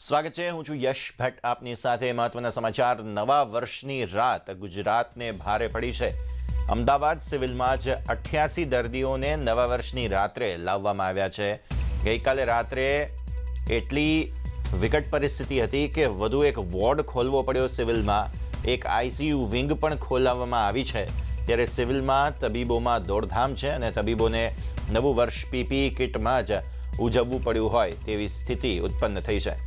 સ્વાગત છે। હું છું યશ ભટ્ટ આપની સાથે। મહત્વના સમાચાર। નવા વર્ષની રાત ગુજરાતને ભારે પડી છે। અમદાવાદ સિવિલમાં જ 88 દર્દીઓને નવા વર્ષની રાત્રે લાવવામાં આવ્યા છે। ગઈકાલે રાત્રે એટલી વિકટ પરિસ્થિતિ હતી કે વધુ એક વોર્ડ ખોલવો પડ્યો સિવિલમાં। એક આઈસીયુ વિંગ પણ ખોલાવવામાં આવી છે। ત્યારે સિવિલમાં તબીબોમાં દોડધામ છે અને તબીબોને નવું વર્ષ પીપીઈ કિટમાં જ ઉજવવું પડ્યું હોય તેવી સ્થિતિ ઉત્પન્ન થઈ છે।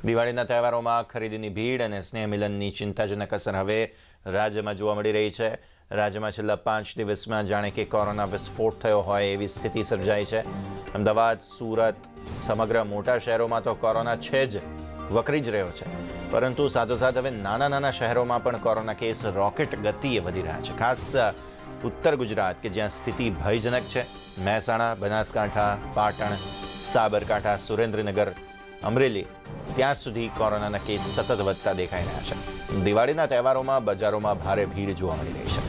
દિવાળીના તહેવારોમાં ખરીદીની ભીડ અને સ્નેહ મિલનની ચિંતાજનક અસર હવે રાજ્યમાં જોવા મળી રહી છે। રાજ્યમાં છેલ્લા 5 દિવસમાં જાણે કે કોરોના વિસ્ફોટ થયો હોય એવી સ્થિતિ સર્જાઈ છે। અમદાવાદ, સુરત, સમગ્ર મોટા શહેરોમાં તો કોરોના છે જ, વકરી જ રહ્યો છે। પરંતુ સાથોસાથ હવે નાના શહેરોમાં પણ કોરોના કેસ રોકેટ ગતિએ વધી રહ્યા છે। ખાસ ઉત્તર ગુજરાત કે જ્યાં સ્થિતિ ભયજનક છે। મહેસાણા, બનાસકાંઠા, પાટણ, સાબરકાંઠા, સુરેન્દ્રનગર, અમરેલી ત્યાં સુધી કોરોનાના કેસ સતત વધતા દેખાઈ રહ્યા છે। દિવાળીના તહેવારોમાં બજારોમાં ભારે ભીડ જોવા મળી રહી છે।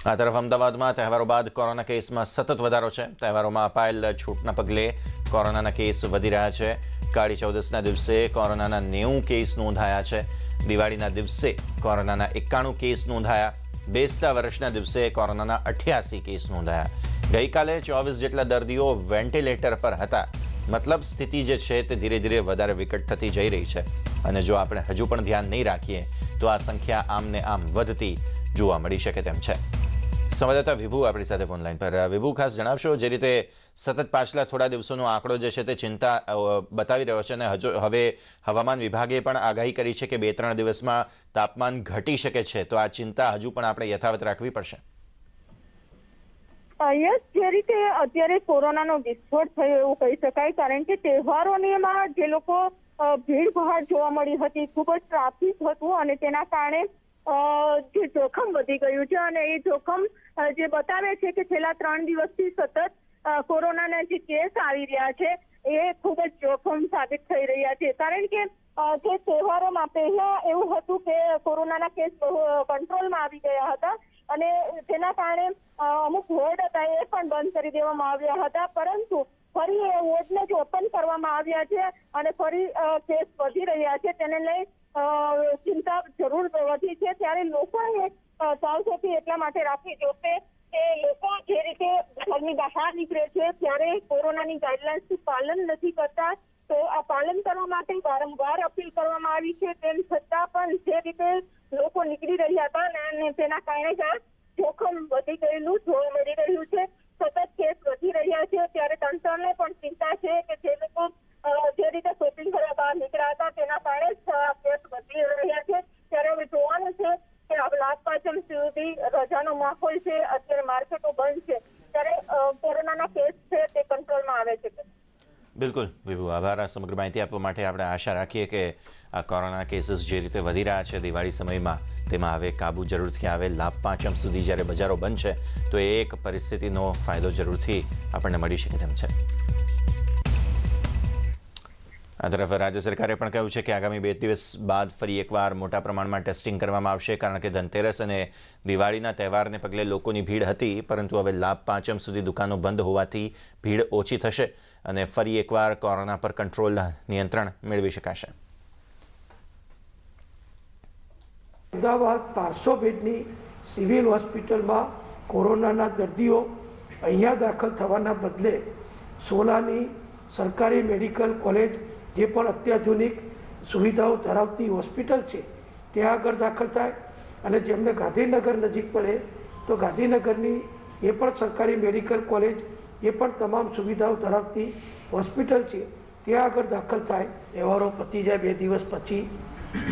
આ તરફ અમદાવાદમાં તહેવારો બાદ કોરોના કેસમાં સતત વધારો છે। તહેવારોમાં અપાયેલ છૂટના પગલે કોરોનાના કેસ વધી રહ્યા છે। કાળી ચૌદસના દિવસે કોરોનાના 90 કેસ નોંધાયા છે। દિવાળીના દિવસે કોરોનાના 91 કેસ નોંધાયા। બેસતા વર્ષના દિવસે કોરોનાના 88 કેસ નોંધાયા। ગઈકાલે 24 જેટલા દર્દીઓ વેન્ટિલેટર પર હતા। મતલબ સ્થિતિ જે છે તે ધીરે ધીરે વધારે વિકટ થતી જઈ રહી છે અને જો આપણે હજુ પણ ધ્યાન નહીં રાખીએ તો આ સંખ્યા આમને આમ વધતી જોવા મળી શકે તેમ છે। સંવાદદાતા વિભુ આપણી સાથે ફોન લાઈન પર। વિભુ, ખાસ જણાવશો, જે રીતે સતત પાછલા થોડા દિવસોનો આંકડો જે છે તે ચિંતા બતાવી રહ્યો છે અને હવે હવામાન વિભાગે પણ આગાહી કરી છે કે 2-3 દિવસમાં તાપમાન ઘટી શકે છે, તો આ ચિંતા હજુ પણ આપણે યથાવત રાખવી પડશે? યસ, જે રીતે અત્યારે કોરોનાનો વિસ્ફોટ થયો એવું કહી શકાય, કારણ કે તહેવારોમાં જે લોકો ભીડભાડ જોવા મળી હતી, ખૂબ જ ટ્રાફિક હતું અને તેના કારણે જે જોખમ વધી ગયું છે અને એ જોખમ જે બતાવે છે કે છેલ્લા 3 દિવસથી સતત કોરોનાના જે કેસ આવી રહ્યા છે એ ખૂબ જ જોખમ સાબિત થઈ રહ્યા છે। કારણ કે જે તહેવારોમાં પહેલા એવું હતું કે કોરોનાના કેસ કંટ્રોલમાં આવી ગયા હતા અને તેના કારણે અમુક વોર્ડ હતા એ પણ બંધ કરી દેવામાં આવ્યા હતા, પરંતુ ફરી એ વોર્ડને જ ઓપન કરવામાં આવ્યા છે અને ફરી કેસ વધી રહ્યા છે। તેને લઈ ચિંતા જરૂર વધી છે। ત્યારે લોકોએ સાવચેતી એટલા માટે રાખવી જોશે કે લોકો જે રીતે ઘરની બહાર નીકળે છે ત્યારે કોરોનાની ગાઈડલાઇન્સનું પાલન નથી કરતા, તો આ પાલન કરવા માટે વારંવાર અપીલ કરવામાં આવી છે। તેમ છતાં પણ જે રીતે લોકો નીકળી રહ્યા હતા અને તેના કારણે જ જોખમ વધી ગયેલું જોવા મળી રહ્યું છે। સતત કેસ વધી રહ્યા છે ત્યારે તંત્રને પણ ચિંતા છે કે જે લોકો જે રીતે શોપિંગ કરવા બહાર નીકળ્યા હતા તેના કારણે જ કેસ વધી રહ્યા છે। ત્યારે હવે જોવાનું છે કે લાભ પાંચમ સુધી રજાનો માહોલ છે, અત્યારે માર્કેટો બંધ છે, ત્યારે કોરોનાના કેસ છે તે કંટ્રોલમાં આવે છે। બિલકુલ વિભુ, આભાર આ સમગ્ર માહિતી આપવા માટે। આપણે આશા રાખીએ કે આ કોરોના કેસીસ જે રીતે વધી રહ્યા છે દિવાળી સમયમાં તેમાં હવે કાબુ જરૂરથી આવે। લાભ પાંચમ સુધી જ્યારે બજારો બંધ છે તો એ એક પરિસ્થિતિનો ફાયદો જરૂરથી આપણને મળી શકે તેમ છે। આ તરફ રાજ્ય સરકારે પણ કહ્યું છે કે આગામી 2 દિવસ બાદ ફરી એકવાર મોટા પ્રમાણમાં ટેસ્ટિંગ કરવામાં આવશે, કારણ કે ધનતેરસ અને દિવાળીના તહેવારને પગલે લોકોની ભીડ હતી, પરંતુ હવે લાભ પાંચમ સુધી દુકાનો બંધ હોવાથી ભીડ ઓછી થશે અને ફરી એકવાર કોરોના પર કંટ્રોલ, નિયંત્રણ મેળવી શકાશે। અમદાવાદ 500 બેડની સિવિલ હોસ્પિટલમાં કોરોનાના દર્દીઓ અહીંયા દાખલ થવાના બદલે સોલાની સરકારી મેડિકલ કોલેજ, જે પણ અત્યાધુનિક સુવિધાઓ ધરાવતી હોસ્પિટલ છે, ત્યાં આગળ દાખલ થાય અને જેમને ગાંધીનગર નજીક પડે તો ગાંધીનગરની એ પણ સરકારી મેડિકલ કોલેજ, એ પણ તમામ સુવિધાઓ ધરાવતી હોસ્પિટલ છે, ત્યાં આગળ દાખલ થાય। તહેવારો પતી જાય 2 દિવસ પછી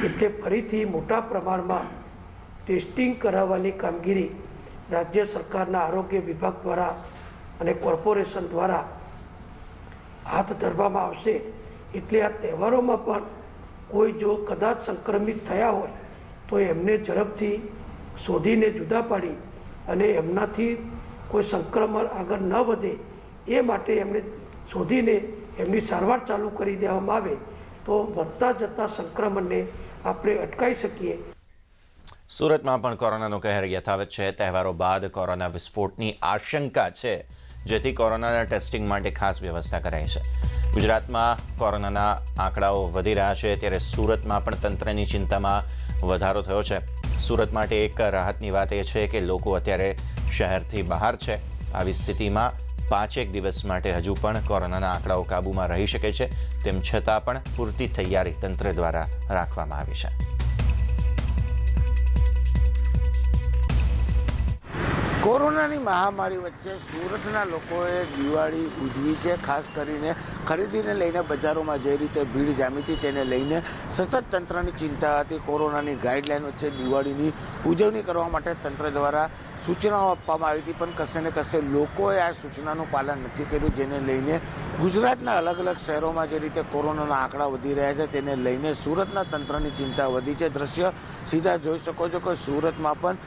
એટલે ફરીથી મોટા પ્રમાણમાં ટેસ્ટિંગ કરાવવાની કામગીરી રાજ્ય સરકારના આરોગ્ય વિભાગ દ્વારા અને કોર્પોરેશન દ્વારા હાથ ધરવામાં આવશે। એટલે આ તહેવારોમાં પણ કોઈ જો કદાચ સંક્રમિત થયા હોય તો એમને ઝડપથી શોધીને જુદા પાડી અને એમનાથી કોઈ સંક્રમણ આગળ ન વધે એ માટે એમને શોધીને એમની સારવાર ચાલુ કરી દેવામાં આવે તો વધતા જતા સંક્રમણને આપણે અટકાવી શકીએ. સુરતમાં પણ કોરોનાનો કહેર યથાવત છે. તહેવારો બાદ કોરોના વિસ્ફોટની આશંકા છે, જેથી કોરોનાના ટેસ્ટિંગ માટે ખાસ વ્યવસ્થા કરાઈ છે. ગુજરાતમાં કોરોનાના આંકડાઓ વધી રહ્યા છે, ત્યારે સુરતમાં પણ તંત્રની ચિંતામાં વધારો થયો છે. સુરત માટે એક રાહતની વાત એ છે કે લોકો અત્યારે શહેરથી બહાર છે. આવી સ્થિતિમાં 5 દિવસ માટે હજુ પણ કોરોનાના આંકડાઓ કાબૂમાં રહી શકે છે. તેમ છતાં પણ પૂરતી તૈયારી તંત્ર દ્વારા રાખવામાં આવી છે. કોરોનાની મહામારી વચ્ચે સુરતના લોકોએ દિવાળી ઉજવી છે. ખાસ કરીને ખરીદીને લઈને બજારોમાં જે રીતે ભીડ જામી હતી તેને લઈને સતત તંત્રની ચિંતા હતી. કોરોનાની ગાઈડલાઈન વચ્ચે દિવાળીની ઉજવણી કરવા માટે તંત્ર દ્વારા સૂચનાઓ આપવામાં આવી હતી, પણ કશે ને કશે લોકોએ આ સૂચનાનું પાલન નથી કર્યું, જેને લઈને ગુજરાતના અલગ અલગ શહેરોમાં જે રીતે કોરોનાના આંકડા વધી રહ્યા છે તેને લઈને સુરતના તંત્રની ચિંતા વધી છે. દ્રશ્ય સીધા જોઈ શકો છો કે સુરતમાં પણ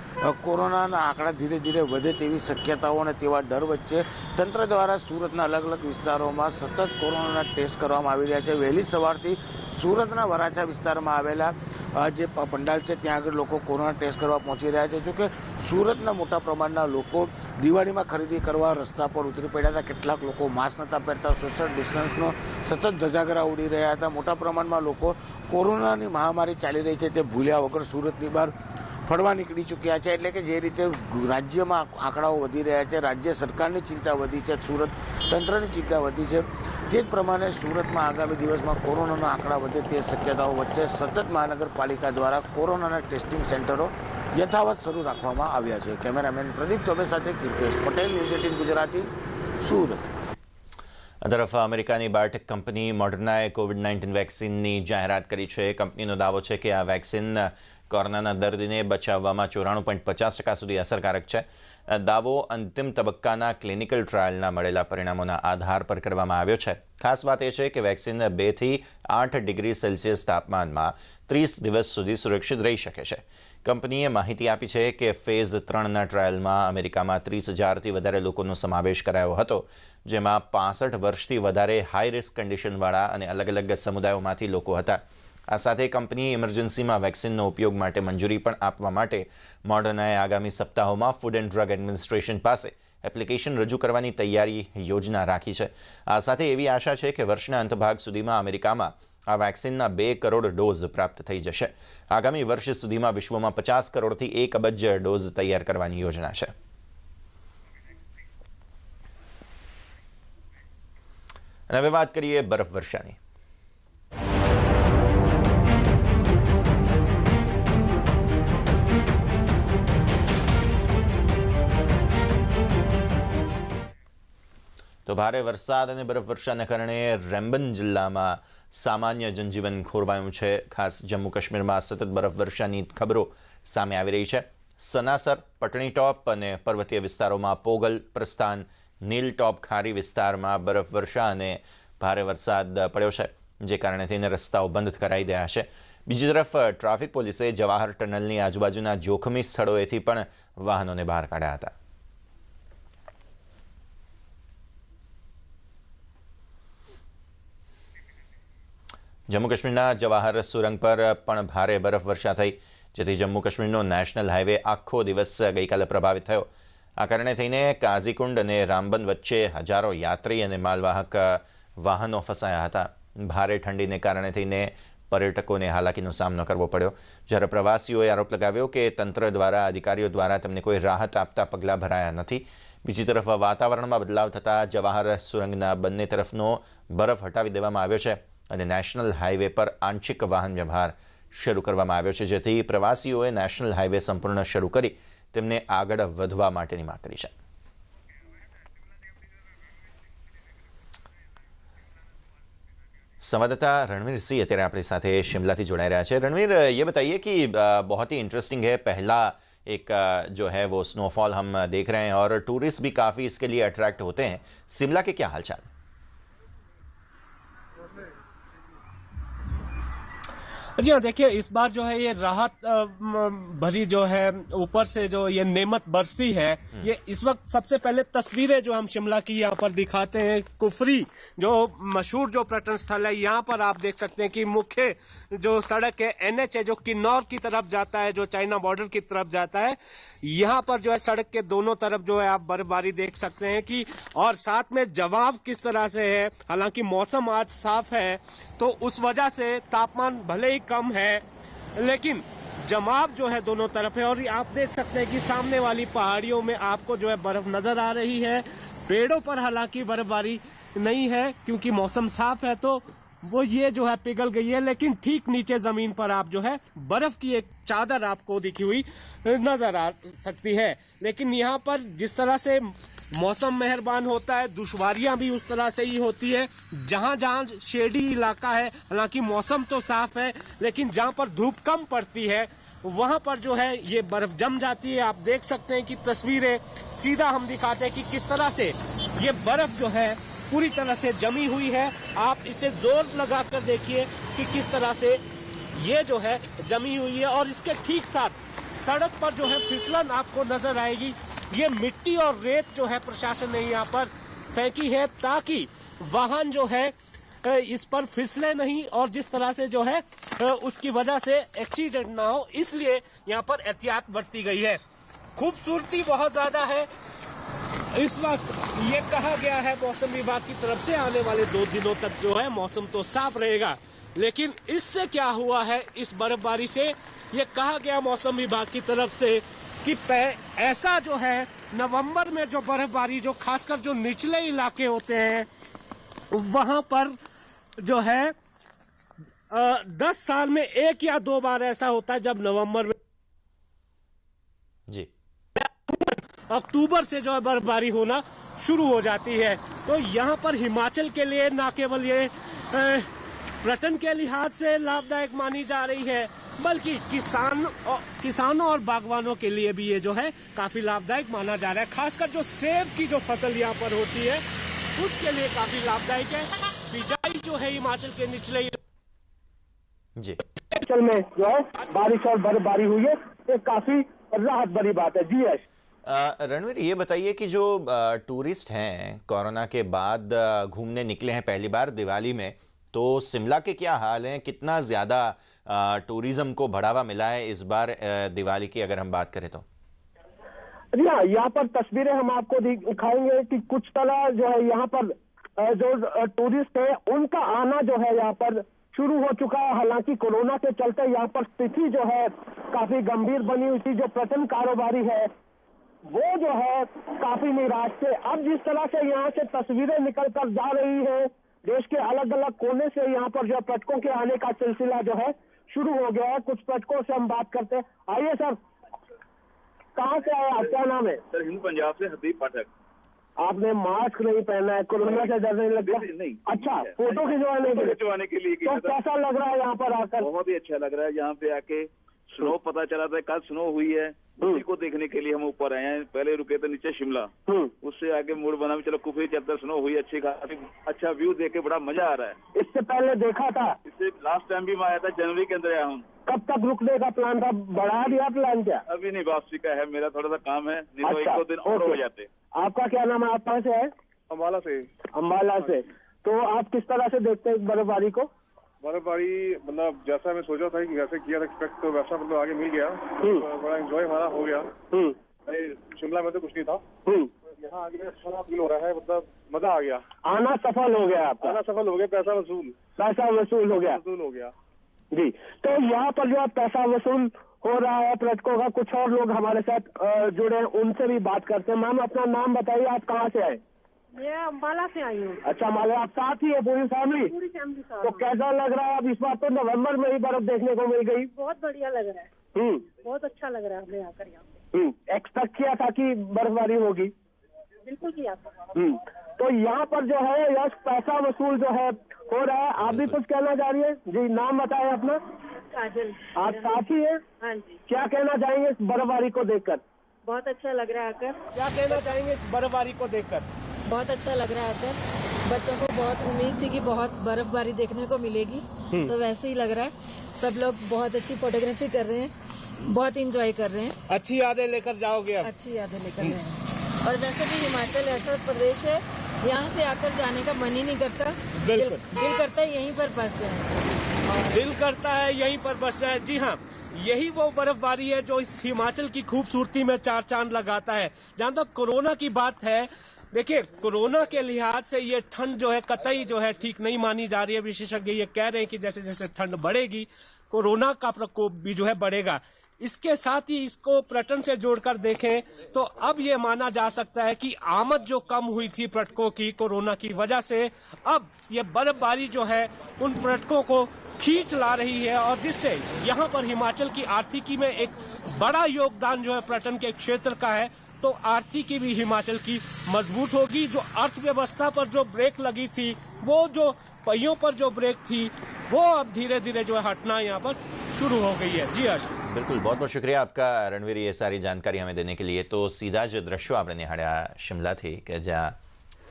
કોરોનાના આંકડા ધીરે ધીરે વધે તેવી શક્યતાઓ અને તેવા ડર વચ્ચે તંત્ર દ્વારા સુરતના અલગ અલગ વિસ્તારોમાં સતત કોરોનાના ટેસ્ટ કરવામાં આવી રહ્યા છે. વહેલી સવારથી સુરતના વરાછા વિસ્તારમાં આવેલા જે પંડાલ છે ત્યાં આગળ લોકો કોરોના ટેસ્ટ કરવા પહોંચી રહ્યા છે. જોકે સુરતના મોટા પ્રમાણના લોકો દિવાળીમાં ખરીદી કરવા રસ્તા પર ઉતરી પડ્યા હતા. કેટલાક લોકો માસ્ક નહોતા પહેરતા, સોશિયલ ડિસ્ટન્સનો સતત ધજાગરા ઉડી રહ્યા હતા. મોટા પ્રમાણમાં લોકો કોરોનાની મહામારી ચાલી રહી છે તે ભૂલ્યા વગર સુરતની બહાર ફરવા નીકળી ચૂક્યા છે. એટલે કે જે રીતે રાજ્યમાં આંકડાઓ વધી રહ્યા છે, રાજ્ય સરકારની ચિંતા વધી છે, સુરત તંત્રની ચિંતા વધી છે, તે જ પ્રમાણે સુરતમાં આગામી દિવસમાં કોરોનાના આંકડા વધે તે શક્યતાઓ વચ્ચે સતત મહાનગરપાલિકા દ્વારા કોરોનાના ટેસ્ટિંગ સેન્ટરો યથાવત શરૂ રાખવામાં આવ્યા છે. કેમેરામેન પ્રદીપ ચોબે સાથે કીર્તેશ પટેલ, ન્યૂઝ 18 ગુજરાતી, સુરત. આ તરફ અમેરિકાની બાયોટેક કંપની મોડર્નાએ કોવિડ-19 વેક્સિનની જાહેરાત કરી છે. કંપનીનો દાવો છે કે આ વેક્સિન કોરોનાના દર્દીને બચાવવામાં 94.50% સુધી અસરકારક છે. દાવો અંતિમ તબક્કાના ક્લિનિકલ ટ્રાયલના મળેલા પરિણામોના આધાર પર કરવામાં આવ્યો છે. ખાસ વાત એ છે કે વેક્સિન 2 થી 8 ડિગ્રી સેલ્સિયસ તાપમાનમાં 30 દિવસ સુધી સુરક્ષિત રહી શકે છે. કંપનીએ માહિતી આપી છે કે ફેઝ 3ના ટ્રાયલમાં અમેરિકામાં 30,000થી વધારે લોકોનો સમાવેશ કરાયો હતો, જેમાં 65 વર્ષથી વધારે હાઈ રિસ્ક કન્ડિશનવાળા અને અલગ અલગ સમુદાયોમાંથી લોકો હતા. આ સાથે કંપનીએ ઇમરજન્સીમાં વેક્સિનનો ઉપયોગ માટે મંજૂરી પણ આપવા માટે મોડર્નાએ આગામી સપ્તાહોમાં ફૂડ એન્ડ ડ્રગ એડમિનિસ્ટ્રેશન પાસે એપ્લિકેશન રજૂ કરવાની તૈયારી યોજના રાખી છે. આ સાથે એવી આશા છે કે વર્ષના અંતભાગ સુધીમાં અમેરિકામાં આ વેક્સિનના 2 કરોડ ડોઝ પ્રાપ્ત થઈ જશે. આગામી વર્ષ સુધીમાં વિશ્વમાં 50 કરોડથી 1 અબજ ડોઝ તૈયાર કરવાની યોજના છે. અને હવે વાત કરીએ બરફવર્ષાની. તો ભારે વરસાદ અને બરફવર્ષાના કારણે રેમ્બન જિલ્લામાં સામાન્ય જનજીવન ખોરવાયું છે. ખાસ જમ્મુ કાશ્મીરમાં સતત બરફવર્ષાની ખબરો સામે આવી રહી છે. સનાસર, પટણી ટોપ અને પર્વતીય વિસ્તારોમાં પોગલ, પ્રસ્થાન, નીલ ટોપ ખારી વિસ્તારમાં બરફવર્ષા અને ભારે વરસાદ પડ્યો છે, જે કારણે તેને રસ્તાઓ બંધ કરાઈ ગયા છે. બીજી તરફ ટ્રાફિક પોલીસે જવાહર ટનલની આજુબાજુના જોખમી સ્થળોએથી પણ વાહનોને બહાર કાઢ્યા હતા. જમ્મુ કાશ્મીરના જવાહર સુરંગ પર પણ ભારે બરફવર્ષા થઈ, જેથી જમ્મુ કાશ્મીરનો નેશનલ હાઈવે આખો દિવસ ગઈકાલે પ્રભાવિત થયો. આ કારણે થઈને કાઝીકુંડ અને રામબન વચ્ચે હજારો યાત્રી અને માલવાહક વાહનો ફસાયા હતા. ભારે ઠંડીને કારણે થઈને પર્યટકોને હાલાકીનો સામનો કરવો પડ્યો. જ્યારે પ્રવાસીઓએ આરોપ લગાવ્યો કે તંત્ર દ્વારા, અધિકારીઓ દ્વારા તેમને કોઈ રાહત આપતા પગલાં ભરાયા નથી. બીજી તરફ વાતાવરણમાં બદલાવ થતાં જવાહર સુરંગના બંને તરફનો બરફ હટાવી દેવામાં આવ્યો છે અને નેશનલ હાઈવે પર આંશિક વાહન વ્યવહાર શરૂ કરવામાં આવ્યો છે, જેથી પ્રવાસીઓએ નેશનલ હાઈવે સંપૂર્ણ શરૂ કરી તેમને આગળ વધવા માટેની માંગ કરી છે. संवाददाता रणवीर सिंह અત્યારે આપણી સાથે शिमला થી જોડાઈ રહ્યા છે. रणवीर, ये बताइए कि बहुत ही इंटरेस्टिंग है, पहला एक जो है वो स्नोफॉल हम देख रहे हैं और टूरिस्ट भी काफ़ी इसके लिए अट्रैक्ट होते हैं. शिमला के क्या हालचाल? जी हाँ, देखिए इस बार जो है ये राहत भरी जो है ऊपर से जो ये नेमत बरसी है। ये इस वक्त सबसे पहले तस्वीरें जो हम शिमला की यहाँ पर दिखाते हैं। कुफरी जो मशहूर जो पर्यटन स्थल है, यहाँ पर आप देख सकते हैं कि मुख्य जो सड़क है NH है जो किन्नौर की तरफ जाता है, जो चाइना बॉर्डर की तरफ जाता है, यहाँ पर जो है सड़क के दोनों तरफ जो है आप बर्फबारी देख सकते हैं कि, और साथ में जवाब किस तरह से है। हालांकि मौसम आज साफ है तो उस वजह से तापमान भले ही कम है लेकिन जमाव जो है दोनों तरफ है। और आप देख सकते हैं कि सामने वाली पहाड़ियों में आपको जो है बर्फ नजर आ रही है। पेड़ों पर हालांकि बर्फबारी नहीं है क्योंकि मौसम साफ है तो वो ये जो है पिघल गई है, लेकिन ठीक नीचे जमीन पर आप जो है बर्फ की एक चादर आपको दिखी हुई नजर आ सकती है। लेकिन यहाँ पर जिस तरह से मौसम मेहरबान होता है, दुश्वारियां भी उस तरह से ही होती है। जहां जहां शेडी इलाका है, हालांकि मौसम तो साफ है लेकिन जहां पर धूप कम पड़ती है वहां पर जो है ये बर्फ जम जाती है। आप देख सकते हैं कि तस्वीरें सीधा हम दिखाते हैं कि किस तरह से ये बर्फ जो है पूरी तरह से जमी हुई है। आप इसे जोर लगाकर देखिए कि किस तरह से ये जो है जमी हुई है। और इसके ठीक साथ सड़क पर जो है फिसलन आपको नजर आएगी। ये मिट्टी और रेत जो है प्रशासन ने यहाँ पर फेंकी है ताकि वाहन जो है इस पर फिसले नहीं और जिस तरह से जो है उसकी वजह से एक्सीडेंट ना हो, इसलिए यहाँ पर एहतियात बरती गई है। खूबसूरती बहुत ज्यादा है। इस वक्त ये कहा गया है मौसम विभाग की तरफ से आने वाले 2 दिनों तक जो है मौसम तो साफ रहेगा, लेकिन इससे क्या हुआ है इस बर्फबारी से, ये कहा गया मौसम विभाग की तरफ से कि ऐसा जो है नवंबर में जो बर्फबारी जो खासकर जो निचले इलाके होते हैं वहां पर जो है 10 साल में 1 या 2 बार ऐसा होता है जब नवंबर में जी अक्टूबर से जो है बर्फबारी होना शुरू हो जाती है। तो यहाँ पर हिमाचल के लिए न केवल ये पर्यटन के लिहाज से लाभदायक मानी जा रही है बल्कि किसानों और बागवानों के लिए भी ये जो है काफी लाभदायक माना जा रहा है। खासकर जो सेब की जो फसल यहाँ पर होती है उसके लिए काफी लाभदायक है। बिजाई जो है हिमाचल के निचले जी हिमाचल में जो है बारिश और बर्फबारी हुई है, ये काफी राहत भरी बात है। जी यश रणवीर, ये बताइए कि जो टूरिस्ट हैं कोरोना के बाद घूमने निकले हैं पहली बार दिवाली में, तो शिमला के क्या हाल हैं? कितना ज़्यादा टूरिज्म को बढ़ावा मिला है इस बार दिवाली की अगर हम बात करें तो? जी हाँ, यहाँ पर तस्वीरें हम आपको दिखाएंगे कि कुछ तरह जो है यहाँ पर जो टूरिस्ट है उनका आना जो है यहाँ पर शुरू हो चुका है। हालांकि कोरोना के चलते यहाँ पर स्थिति जो है काफी गंभीर बनी हुई थी। जो पर्यटन कारोबारी है वो जो है काफी निराश थे। अब जिस तरह से यहाँ से तस्वीरें निकल कर जा रही है, देश के अलग अलग कोने से यहाँ पर जो पर्यटकों के आने का सिलसिला जो है शुरू हो गया है। कुछ पर्यटकों से हम बात करते हैं। आइए सर, कहाँ से आए आप, क्या नाम है? सर हिंदू पंजाब से हरदीप पाठक। आपने मास्क नहीं पहना है, कोरोना से डर नहीं लगता? नहीं। अच्छा, फोटो खिंचवाने के लिए तो कैसा लग रहा है यहाँ पर आकर? बहुत ही अच्छा लग रहा है यहाँ पे आके। स्नो पता चला था, कल स्नो हुई है, उसी को देखने के लिए हम ऊपर आए हैं। पहले रुके थे नीचे शिमला, उससे आगे मूड बना भी चलो कुफरी चलते, स्नो हुई अच्छी खासी, अच्छा व्यू देख के बड़ा मजा आ रहा है। इससे पहले देखा था? इससे लास्ट टाइम भी मैं आया था, जनवरी के अंदर आया हूँ। कब तक रुकने का प्लान था? बढ़ा दिया प्लान क्या? अभी नहीं, वापसी का है, मेरा थोड़ा सा काम है, नहीं तो अच्छा, 1-2 दिन और हो जाते। आपका क्या नाम है? आप कहाँ से है? अम्बाला से। अम्बाला से। तो आप किस तरह से देखते हैं बर्फबारी को? बर्फबारी मतलब जैसा मैं सोचा था कि जैसे किया था एक्सपेक्ट, तो वैसा मतलब आगे मिल गया। तो बड़ा एंजॉय हमारा हो गया। शिमला में तो कुछ नहीं था, यहाँ आगे अच्छा फील हो रहा है, मतलब मजा आ गया। आना सफल हो गया आपका? आना सफल हो गया, पैसा वसूल हो गया जी। तो यहाँ पर जो पैसा वसूल हो रहा है पर्यटकों का, कुछ और लोग हमारे साथ जुड़े हैं, उनसे भी बात करते हैं। मैम अपना नाम बताइए, आप कहाँ से आए? मैं अम्बाला से आई हूँ। अच्छा, अम्बाला। आप साथ ही है पूरी फैमिली? पूरी फैमिली साथ। तो कैसा लग रहा है? अब इस बार तो नवंबर में ही बर्फ देखने को मिल गई। बहुत बढ़िया लग रहा है। बहुत अच्छा लग रहा है हमें आकर यहाँ पे। एक्सपेक्ट किया था कि बर्फबारी होगी? बिल्कुल किया था। तो यहाँ पर जो है यश पैसा वसूल जो है हो रहा है। आप भी कुछ कहना चाह रही है? जी, नाम बताएं अपना। काजल। आप साथी है? हाँ जी। क्या कहना चाहेंगे इस बर्फबारी को देखकर? बहुत अच्छा लग रहा है आकर। क्या कहना चाहेंगे इस बर्फबारी को देखकर? बहुत अच्छा लग रहा है आकर। बच्चों को बहुत उम्मीद थी कि बहुत बर्फबारी देखने को मिलेगी, तो वैसे ही लग रहा है। सब लोग बहुत अच्छी फोटोग्राफी कर रहे हैं, बहुत इंजॉय कर रहे हैं। अच्छी यादें लेकर जाओगे अब? अच्छी यादें लेकर गए हैं। और वैसे भी हिमाचल ऐसा प्रदेश है, यहाँ से आकर जाने का मन ही नहीं करता। दिल करता है यहीं पर बस जाए। दिल करता है यहीं पर बस जाए। जी हाँ, यही वो बर्फबारी है जो इस हिमाचल की खूबसूरती में चार चांद लगाता है। जहाँ तक कोरोना की बात है, देखिए कोरोना के लिहाज से ये ठंड जो है कतई जो है ठीक नहीं मानी जा रही है। विशेषज्ञ ये कह रहे हैं कि जैसे जैसे ठंड बढ़ेगी कोरोना का प्रकोप भी जो है बढ़ेगा। इसके साथ ही इसको पर्यटन से जोड़कर देखें तो अब ये माना जा सकता है कि आमद जो कम हुई थी पर्यटकों की कोरोना की वजह से, अब ये बर्फबारी जो है उन पर्यटकों को खींच ला रही है, और जिससे यहाँ पर हिमाचल की आर्थिकी में एक बड़ा योगदान जो है पर्यटन के क्षेत्र का है। तो आर्थिकी भी हिमाचल की मजबूत होगी। जो अर्थव्यवस्था पर जो ब्रेक लगी थी, वो जो पहियों पर जो ब्रेक थी, वो अब धीरे धीरे जो है हटना यहाँ पर शुरू हो गई है। जी हर्ष। बिल्कुल, बहुत बहुत शुक्रिया आपका रणवीर, ये सारी जानकारी हमें देने के लिए। तो सीधा જ દ્રશ્યો આપણે નિહાળ્યા શિમલાથી કે જ્યાં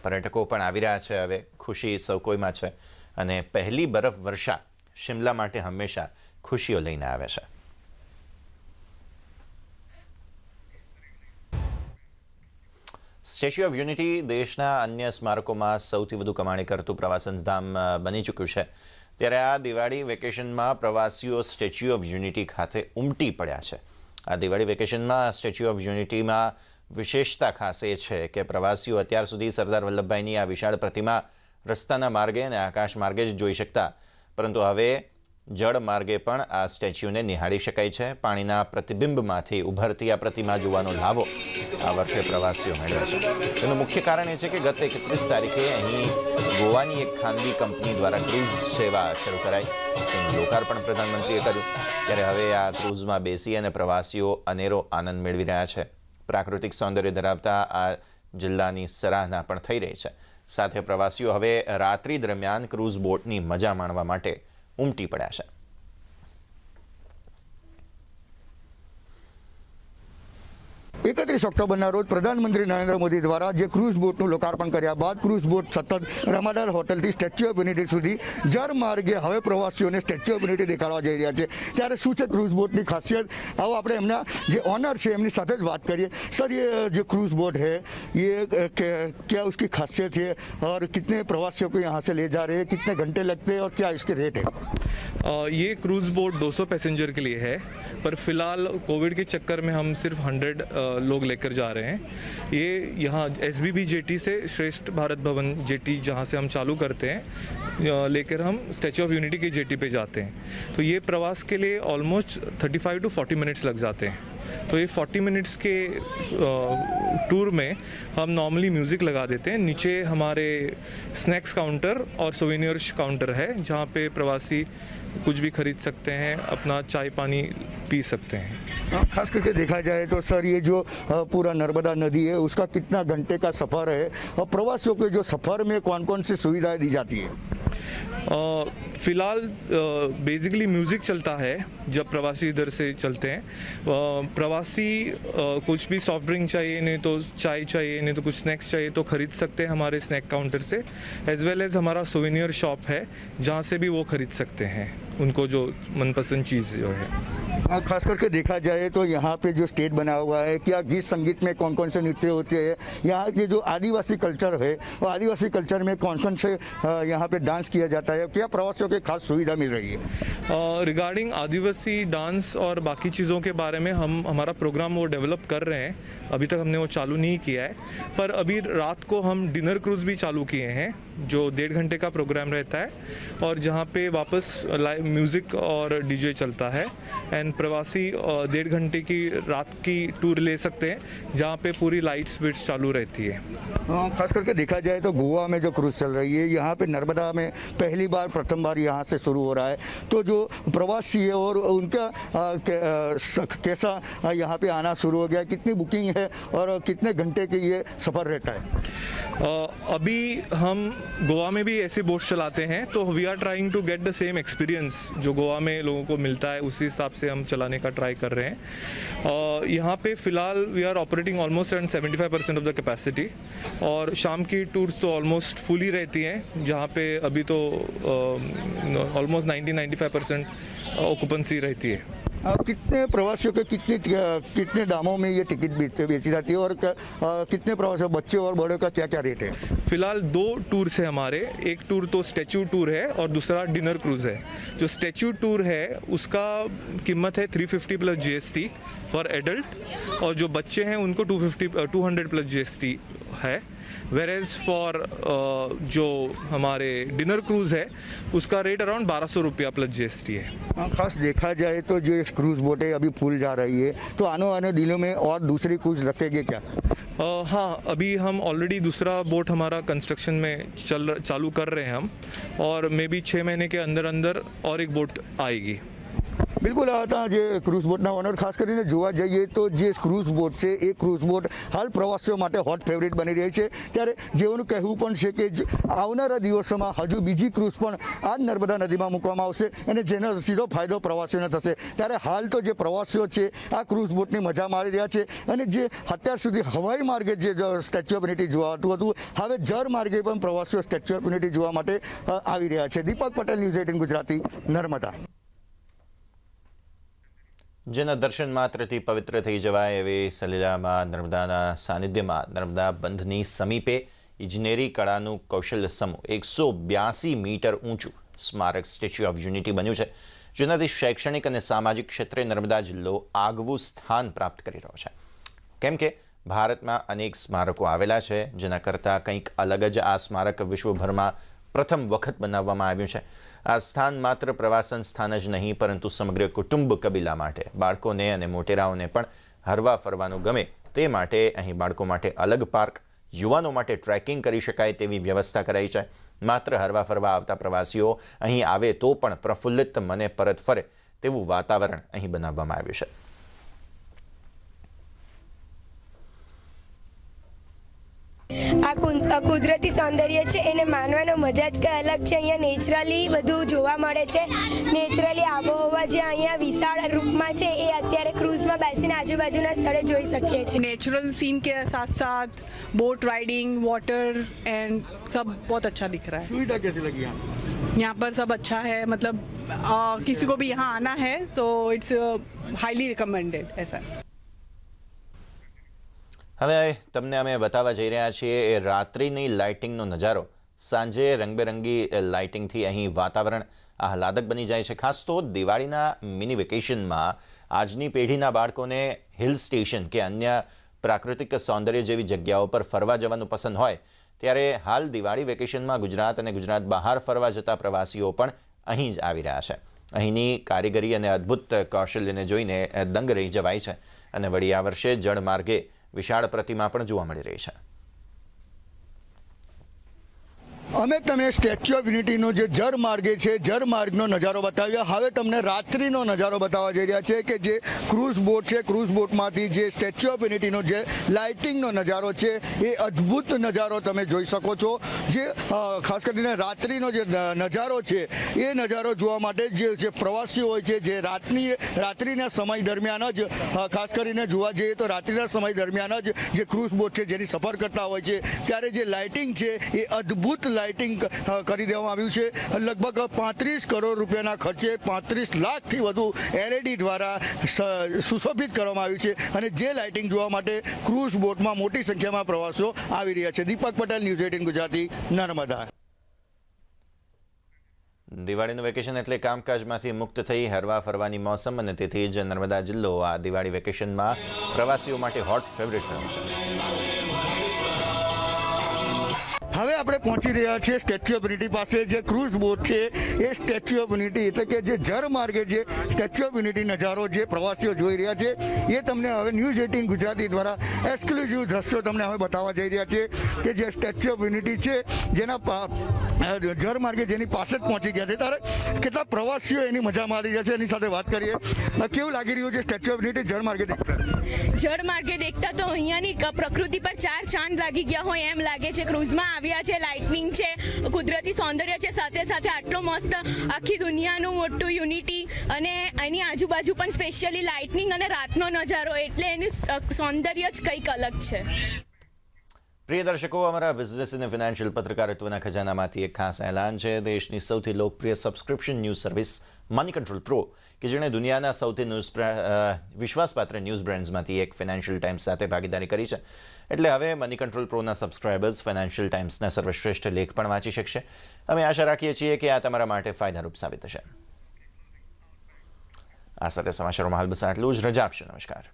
પર્યટકો પણ આવી રહ્યા છે। હવે ખુશી સૌ કોઈમાં છે અને પહેલી બરફ વર્ષા શિમલા માટે હંમેશા ખુશીઓ લઈને આવે છે। સ્ટેચ્યુ ઓફ યુનિટી દેશના અન્ય સ્મારકોમાં સૌથી વધુ કમાણી કરતું પ્રવાસન ધામ બની ચૂક્યું છે। ત્યારે આ દિવાળી વેકેશનમાં પ્રવાસીઓ સ્ટેચ્યુ ઓફ યુનિટી ખાતે ઉમટી પડ્યા છે। આ દિવાળી વેકેશનમાં સ્ટેચ્યુ ઓફ યુનિટીમાં વિશેષતા ખાસ એ છે કે પ્રવાસીઓ અત્યાર સુધી સરદાર વલ્લભભાઈની આ વિશાળ પ્રતિમા રસ્તાના માર્ગે અને આકાશ માર્ગે જ જોઈ શકતા, પરંતુ હવે જળ માર્ગે પણ આ સ્ટેચ્યુને નિહાળી શકાય છે। પાણીના પ્રતિબિંબમાંથી ઉભરતી આ પ્રતિમા જોવાનો લાવો આ વર્ષે પ્રવાસીઓ મેળવે છે। તેનું મુખ્ય કારણ એ છે કે ગત 31 તારીખે અહીં ગોવાની એક ખાનગી કંપની દ્વારા ક્રૂઝ સેવા શરૂ કરાઈ, તેનું લોકાર્પણ પ્રધાનમંત્રીએ કર્યું। ત્યારે હવે આ ક્રૂઝમાં બેસી અને પ્રવાસીઓ અનેરો આનંદ મેળવી રહ્યા છે। પ્રાકૃતિક સૌંદર્ય ધરાવતા આ જિલ્લાની સરાહના પણ થઈ રહી છે। સાથે પ્રવાસીઓ હવે રાત્રિ દરમિયાન ક્રૂઝ બોટની મજા માણવા માટે ઉમટી પડ્યા છે। 31 ઓક્ટોબરના રોજ પ્રધાનમંત્રી નરેન્દ્ર મોદી દ્વારા જે ક્રૂઝ બોટનું લોકાર્પણ કર્યા બાદ ક્રૂઝ બોટ સતત રમાડાલ હોટલથી સ્ટેચ્યુ ઓફ યુનિટી સુધી જળમાર્ગે હવે પ્રવાસીઓને સ્ટેચ્યુ ઓફ યુનિટી દેખાડવા જઈ રહ્યા છે। ત્યારે શું છે ક્રૂઝ બોટની ખાસિયત, આવો આપણે એમના જે ઓનર છે એમની સાથે જ વાત કરીએ। સર, ये जो क्रूज़ बोट है ये क्या उसकी खासियत है और कितने प्रवासियों को यहाँ से ले जा रहे हैं, कितने घंटे लगते हैं और क्या इसके रेट है? ये क्रूज़ बोट 200 पैसेंजर के लिए है, पर फिलहाल कोविड के चक्कर में हम सिर्फ 100 लोग लेकर जा रहे हैं। ये यहाँ SBB जेटी से श्रेष्ठ भारत भवन जेटी जहाँ से हम चालू करते हैं लेकर हम स्टैच्यू ऑफ यूनिटी की जेटी पे जाते हैं। तो ये प्रवास के लिए ऑलमोस्ट 35 to 40 मिनट्स लग जाते हैं। तो ये 40 मिनट्स के टूर में हम नॉर्मली म्यूज़िक लगा देते हैं। नीचे हमारे स्नैक्स काउंटर और सोवेनियर्स काउंटर है जहाँ पे प्रवासी कुछ भी खरीद सकते हैं, अपना चाय पानी पी सकते हैं। खास करके देखा जाए तो सर, ये जो पूरा नर्मदा नदी है उसका कितना घंटे का सफ़र है और प्रवासियों के जो सफ़र में कौन कौन सी सुविधाएं दी जाती है? फ़िलहाल बेसिकली म्यूज़िक चलता है जब प्रवासी इधर से चलते हैं। प्रवासी कुछ भी सॉफ्ट ड्रिंक चाहिए, नहीं तो चाय चाहिए, नहीं तो कुछ स्नैक्स चाहिए तो ख़रीद सकते हैं हमारे स्नैक काउंटर से। एज वेल एज़ हमारा सोवेनियर शॉप है जहाँ से भी वो ख़रीद सकते हैं उनको जो मनपसंद चीज़ जो है। खास करके देखा जाए तो यहाँ पे जो स्टेज बना हुआ है, क्या गीत संगीत में कौन कौन से नृत्य होते हैं, यहाँ के जो आदिवासी कल्चर है और आदिवासी कल्चर में कौन कौन से यहाँ पे डांस किया जाता है, क्या प्रवासियों की खास सुविधा मिल रही है? रिगार्डिंग आदिवासी डांस और बाकी चीज़ों के बारे में हम हमारा प्रोग्राम वो डेवलप कर रहे हैं। अभी तक हमने वो चालू नहीं किया है, पर अभी रात को हम डिनर क्रूज़ भी चालू किए हैं जो 1.5 घंटे का प्रोग्राम रहता है और जहाँ पे वापस लाइव म्यूज़िक और डीजे चलता है। एंड प्रवासी 1.5 घंटे की रात की टूर ले सकते हैं जहाँ पे पूरी लाइट्स बिट्स चालू रहती है। खास करके देखा जाए तो गोवा में जो क्रूज़ चल रही है, यहाँ पे नर्मदा में प्रथम बार यहाँ से शुरू हो रहा है, तो जो प्रवासी है और उनका कैसा यहाँ पे आना शुरू हो गया, कितनी बुकिंग है और कितने घंटे के ये सफ़र रहता है? अभी हम गोवा में भी ऐसे बोट्स चलाते हैं, तो we are trying to get the same experience जो गोवा में लोगों को मिलता है, उसी हिसाब से हम चलाने का ट्राई कर रहे हैं। यहाँ पे फ़िलहाल we are operating almost around 75% of the capacity, और शाम की टूर्स तो ऑलमोस्ट फुल ही रहती हैं, जहाँ पे अभी तो ऑलमोस्ट 90-95% ऑक्यूपेंसी रहती है। कितने प्रवासियों के कितने दामों में ये टिकट बेची जाती है, और कितने प्रवासी, बच्चे और बड़ों का क्या क्या रेट है? फिलहाल 2 टूर्स है हमारे, एक टूर तो स्टैच्यू टूर है और दूसरा डिनर क्रूज़ है। जो स्टैच्यू टूर है उसका कीमत है 350 प्लस GST फॉर एडल्ट, और जो बच्चे हैं उनको 200 प्लस GST है। वेरेज फॉर जो हमारे डिनर क्रूज़ है उसका रेट अराउंड 1200 रुपया प्लस GST है। खास देखा जाए तो जो क्रूज़ बोटें अभी फुल जा रही है, तो आने वाले दिनों में और दूसरी क्रूज़ रखेंगे क्या? हाँ, अभी हम ऑलरेडी दूसरा बोट हमारा कंस्ट्रक्शन में चालू कर रहे हैं हम, और मे बी 6 महीने के अंदर अंदर और एक बोट आएगी। બિલકુલ આ હતા જે ક્રૂઝ બોટના ઓનર. ખાસ કરીને જોવા જઈએ તો જે ક્રૂઝ બોટ છે એ ક્રૂઝ બોટ હાલ પ્રવાસીઓ માટે હોટ ફેવરિટ બની રહી છે, ત્યારે જેઓનું કહેવું પણ છે કે આવનારા દિવસોમાં હજુ બીજી ક્રૂઝ પણ આ જ નર્મદા નદીમાં મૂકવામાં આવશે અને જેનો સીધો ફાયદો પ્રવાસીઓને થશે. ત્યારે હાલ તો જે પ્રવાસીઓ છે આ ક્રૂઝ બોટની મજા માણી રહ્યા છે, અને જે અત્યાર સુધી હવાઈ માર્ગે જે સ્ટેચ્યુ ઓફ યુનિટી જોવાતું હતું, હવે જળ માર્ગે પણ પ્રવાસીઓ સ્ટેચ્યુ ઓફ યુનિટી જોવા માટે આવી રહ્યા છે. દીપક પટેલ, ન્યૂઝ 18 ગુજરાતી, નર્મદા. જેના દર્શન માત્રથી પવિત્ર થઈ જવાય એવી સલીલામાં નર્મદાના સાનિધ્યમાં નર્મદા બંધની સમીપે ઇજનેરી કળાનું કૌશલ્ય સમૂહ 182 મીટર ઊંચું સ્મારક સ્ટેચ્યુ ઓફ યુનિટી બન્યું છે, જેનાથી શૈક્ષણિક અને સામાજિક ક્ષેત્રે નર્મદા જિલ્લો આગવું સ્થાન પ્રાપ્ત કરી રહ્યો છે. કેમ કે ભારતમાં અનેક સ્મારકો આવેલા છે, જેના કરતાં કંઈક અલગ જ આ સ્મારક વિશ્વભરમાં પ્રથમ વખત બનાવવામાં આવ્યું છે. આ સ્થાન માત્ર પ્રવાસન સ્થાન જ નહીં, પરંતુ સમગ્ર કુટુંબ કબીલા માટે, બાળકોને અને મોટેરાઓને પણ હરવા ફરવાનું ગમે તે માટે અહીં બાળકો માટે અલગ પાર્ક, યુવાનો માટે ટ્રેકિંગ કરી શકાય તેવી વ્યવસ્થા કરાઈ છે. માત્ર હરવા ફરવા આવતા પ્રવાસીઓ અહીં આવે તો પણ પ્રફુલ્લિત મને પરત ફરે તેવું વાતાવરણ અહીં બનાવવામાં આવ્યું છે. આ કુદરતી સૌંદર્ય છે એને માનવાનો મજા જ કંઈ અલગ છે. અહીંયા નેચરલી બધું જોવા મળે છે. નેચરલી આબોહવા જે અહીંયા વિશાળ રૂપમાં છે એ અત્યારે ક્રૂઝમાં બેસીને આજુબાજુના સ્થળે જોઈ શકીએ છીએ. नेचुरल सीन के साथ साथ बोट राइडिंग, वाटर एंड सब बहुत अच्छा दिख रहा है. सुविधा कैसी लगी यहाँ पर सब अच्छा है, मतलब किसी को भी यहाँ आना है तो इट्स हाईली रिकमेंडेड ऐसा. હવે તમને અમે બતાવવા જઈ રહ્યા છીએ એ રાત્રિની લાઇટિંગનો નજારો. સાંજે રંગબેરંગી લાઇટિંગથી અહીં વાતાવરણ આહલાદક બની જાય છે. ખાસ તો દિવાળીના મિની વેકેશનમાં આજની પેઢીના બાળકોને હિલ સ્ટેશન કે અન્ય પ્રાકૃતિક સૌંદર્ય જેવી જગ્યાઓ પર ફરવા જવાનું પસંદ હોય, ત્યારે હાલ દિવાળી વેકેશનમાં ગુજરાત અને ગુજરાત બહાર ફરવા જતા પ્રવાસીઓ પણ અહીં જ આવી રહ્યા છે. અહીંની કારીગરી અને અદ્ભુત કૌશલ્યને જોઈને દંગ રહી જવાય છે, અને વળી આ વર્ષે જળમાર્ગે વિશાળ પ્રતિમા પણ જોવા મળી રહી છે. અમે તમને સ્ટેચ્યુ ઓફ યુનિટીનો જે જળમાર્ગે છે જળમાર્ગનો નજારો બતાવ્યો. હવે તમને રાત્રિનો નજારો બતાવવા જઈ રહ્યા છે કે જે ક્રૂઝ બોટ છે, ક્રૂઝ બોટમાંથી જે સ્ટેચ્યુ ઓફ યુનિટીનો જે લાઇટિંગનો નજારો છે એ અદ્ભુત નજારો તમે જોઈ શકો છો. જે ખાસ કરીને રાત્રિનો જે નજારો છે એ નજારો જોવા માટે જે પ્રવાસીઓ હોય છે, જે રાત્રિના સમય દરમિયાન જ ખાસ કરીને જોવા જઈએ તો રાત્રિના સમય દરમિયાન જ જે ક્રૂઝ બોટ છે જેની સફર કરતા હોય છે, ત્યારે જે લાઇટિંગ છે એ અદ્ભુત લાઇટિંગ કરી દેવામાં આવ્યું છે. લગભગ 35 કરોડ રૂપિયાના ખર્ચે 35 લાખથી વધુ LED દ્વારા સુશોભિત કરવામાં આવ્યું છે, અને જે લાઇટિંગ જોવા માટે ક્રૂઝ બોટમાં મોટી સંખ્યામાં પ્રવાસીઓ આવી રહ્યા છે. દીપક પટેલ, ન્યૂઝ 18 ગુજરાતી, નર્મદા. દિવાળીનું વેકેશન એટલે કામકાજમાંથી મુક્ત થઈ હરવા ફરવાની મોસમ, અને તેથી જ નર્મદા જિલ્લો આ દિવાળી વેકેશનમાં પ્રવાસીઓ માટે હોટ ફેવરિટ રહ્યો છે. હવે આપણે પહોંચી રહ્યા છીએ સ્ટેચ્યુ ઓફ યુનિટી પાસે. જે ક્રૂઝ બોટ છે એ સ્ટેચ્યુ ઓફ યુનિટી એટલે કે જે જળમાર્ગે જે સ્ટેચ્યુ ઓફ યુનિટી નજારો જે પ્રવાસીઓ જોઈ રહ્યા છે એ તમને હવે ન્યૂઝ 18 ગુજરાતી દ્વારા એક્સક્લુઝિવ દ્રશ્યો તમને હવે બતાવવા જઈ રહ્યા છે કે જે સ્ટેચ્યુ ઓફ યુનિટી છે જેના જળમાર્ગે જેની પાસે જ પહોંચી ગયા છે. ત્યારે કેટલા પ્રવાસીઓ એની મજા મારી રહ્યા છે એની સાથે વાત કરીએ. કેવું લાગી રહ્યું છે સ્ટેચ્યુ ઓફ યુનિટી જળમાર્ગે દેખતા? જળમાર્ગે દેખતા તો અહીંયાની પ્રકૃતિ પર 4 ચાંદ લાગી ગયા હોય એમ લાગે છે. ક્રૂઝમાં આવ્યા છે, લાઇટનિંગ છે, કુદરતી સૌંદર્ય છે, સાથે સાથે આટલો મસ્ત આખી દુનિયાનું મોટું યુનિટી અને એની આજુબાજુ પણ સ્પેશિયલી લાઇટનિંગ અને રાતનો નજારો, એટલે એનું સૌંદર્ય જ કંઈક અલગ છે. પ્રિય દર્શકો, અમારા બિઝનેસ અને ફિનાન્શિયલ પત્રકારિત્વના ખજાનામાંથી એક ખાસ એલાન છે. દેશની સૌથી લોકપ્રિય subscription news service money control pro, કે જેણે દુનિયાના સૌથી વિશ્વાસપાત્ર ન્યૂઝ બ્રાન્ડ્સમાંથી એક ફિનાન્શિયલ ટાઈમ્સ સાથે ભાગીદારી કરી છે. એટલે હવે મની કંટ્રોલ પ્રોના સબસ્ક્રાઇબર્સ ફિનાન્શિયલ ટાઈમ્સના સર્વશ્રેષ્ઠ લેખ પણ વાંચી શકશે. અમે આશા રાખીએ છીએ કે આ તમારા માટે ફાયદારૂપ સાબિત થશે. આ સાથે સમાચારોમાં હાલ બસ આટલું જ. રજા આપશો. નમસ્કાર.